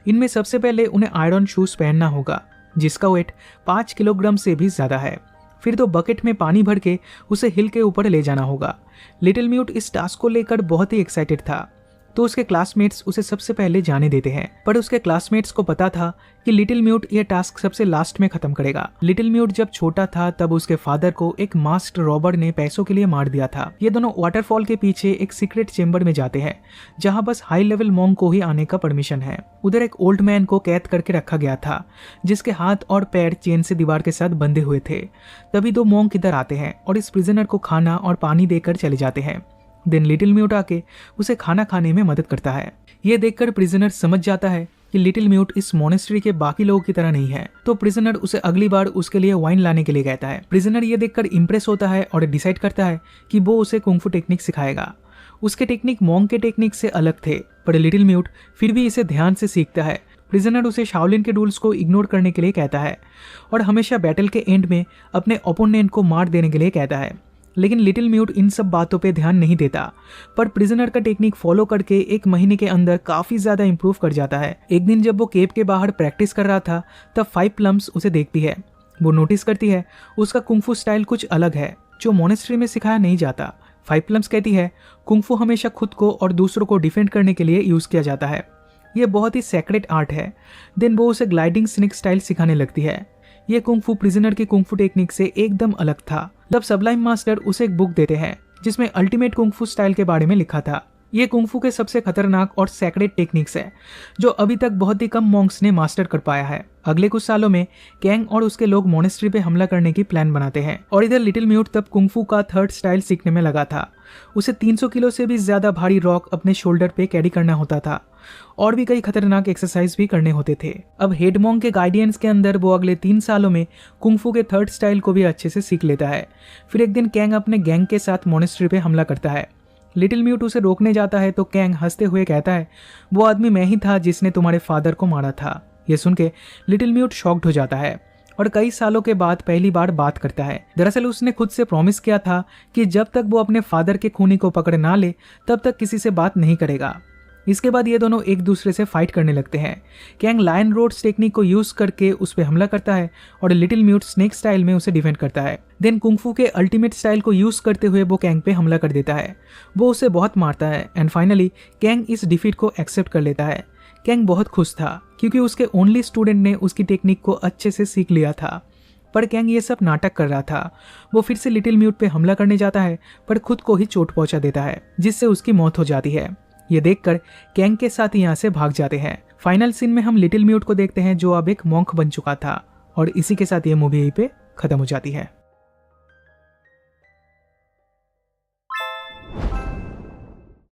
इनमें सबसे पहले उन्हें आयरन शूज पहनना होगा जिसका वेट 5 किलोग्राम से भी ज्यादा है। फिर 2 बकेट में पानी भर के उसे हिल के ऊपर ले जाना होगा। लिटिल म्यूट इस टास्क को लेकर बहुत ही एक्साइटेड था, तो उसके क्लासमेट्स उसे सबसे पहले जाने देते हैं। पर उसके क्लासमेट्स को पता था कि लिटिल म्यूट यह टास्क सबसे लास्ट में खत्म करेगा। लिटिल म्यूट जब छोटा था तब उसके फादर को एक मास्क्ड रॉबर ने पैसों के लिए मार दिया था। ये दोनों वाटरफॉल के पीछे एक सीक्रेट चेंबर में जाते हैं जहां बस हाई लेवल मॉन्क को ही आने का परमिशन है। उधर एक ओल्ड मैन को कैद करके रखा गया था जिसके हाथ और पैर चेन से दीवार के साथ बंधे हुए थे। तभी 2 मॉन्क इधर आते हैं और इस प्रिजनर को खाना और पानी देकर चले जाते हैं। देन लिटिल म्यूट आके उसे खाना खाने में मदद करता है। ये देखकर प्रिजनर समझ जाता है कि लिटिल म्यूट इस मोनेस्ट्री के बाकी लोगों की तरह नहीं है, तो प्रिजनर उसे अगली बार उसके लिए वाइन लाने के लिए कहता है। प्रिजनर ये देखकर इंप्रेस होता है और डिसाइड करता है कि वो उसे कुंग-फू टेक्निक सिखाएगा। उसके टेक्निक मॉन्क के टेक्निक से अलग थे, पर लिटिल म्यूट फिर भी इसे ध्यान से सीखता है। प्रिजनर उसे शाओलिन के रूल्स को इग्नोर करने के लिए कहता है और हमेशा बैटल के एंड में अपने ओपोनेंट को मार देने के लिए कहता है। लेकिन लिटिल म्यूट इन सब बातों पे ध्यान नहीं देता, पर प्रिजनर का टेक्निक फॉलो करके 1 महीने के अंदर काफी ज्यादा इंप्रूव कर जाता है। एक दिन जब वो केव के बाहर प्रैक्टिस कर रहा था तब 5 प्लम्स उसे देखती है। वो नोटिस करती है उसका कुंग-फू स्टाइल कुछ अलग है जो मोनेस्ट्री में सिखाया नहीं जाता। 5 प्लम्स कहती है कुंग-फू हमेशा खुद को और दूसरों को डिफेंड करने के लिए यूज किया जाता है। ये बहुत ही सेक्रेट आर्ट है। देन वो उसे ग्लाइडिंग स्नेक स्टाइल सिखाने लगती है। ये कुंग-फू प्रिजनर की कुंग-फू टेक्निक से एकदम अलग था। तब सबलाइम मास्टर उसे एक बुक देते हैं जिसमें अल्टीमेट कुंग-फू स्टाइल के बारे में लिखा था। ये कुंग-फू के सबसे खतरनाक और सेक्रेट टेक्निक्स है जो अभी तक बहुत ही कम मॉन्क्स ने मास्टर कर पाया है। अगले कुछ सालों में कैंग और उसके लोग मोनेस्ट्री पे हमला करने की प्लान बनाते हैं और इधर लिटिल म्यूट तब कुंग-फू का 3rd स्टाइल सीखने में लगा था। उसे 300 किलो से भी ज्यादा भारी रॉक अपने शोल्डर पे कैरी करना होता था और भी कई खतरनाक एक्सरसाइज भी करने होते थे। अब हेड मॉन्क के गाइडेंस के अंदर वो अगले 3 सालों में कुंग-फू के 3rd स्टाइल को भी अच्छे से सीख लेता है। फिर एक दिन कैंग अपने गैंग के साथ मोनेस्ट्री पे हमला करता है। लिटिल म्यूट उसे रोकने जाता है तो कैंग हंसते हुए कहता है वो आदमी मैं ही था जिसने तुम्हारे फादर को मारा था। ये सुन के लिटिल म्यूट शॉक्ड हो जाता है और कई सालों के बाद पहली बार बात करता है। दरअसल उसने खुद से प्रॉमिस किया था कि जब तक वो अपने फादर के खूनी को पकड़ ना ले तब तक किसी से बात नहीं करेगा। इसके बाद ये दोनों एक दूसरे से फाइट करने लगते हैं। कैंग लायन रोड्स टेक्निक को यूज करके उस पर हमला करता है और लिटिल म्यूट स्नेक स्टाइल में उसे डिफेंड करता है। देन कुंग-फू के अल्टीमेट स्टाइल को यूज करते हुए वो कैंग पे हमला कर देता है। वो उसे बहुत मारता है एंड फाइनली कैंग इस डिफीट को एक्सेप्ट कर लेता है। कैंग बहुत खुश था क्योंकि उसके ओनली स्टूडेंट ने उसकी टेक्निक को अच्छे से सीख लिया था। पर कैंग ये सब नाटक कर रहा था। वो फिर से लिटिल म्यूट पे हमला करने जाता है पर खुद को ही चोट पहुंचा देता है जिससे उसकी मौत हो जाती है। ये देखकर कैंग के साथ यहाँ से भाग जाते हैं। फाइनल सीन में हम लिटिल म्यूट को देखते हैं जो अब एक मॉन्क बन चुका था और इसी के साथ ये मूवी यहीं पे खत्म हो जाती है।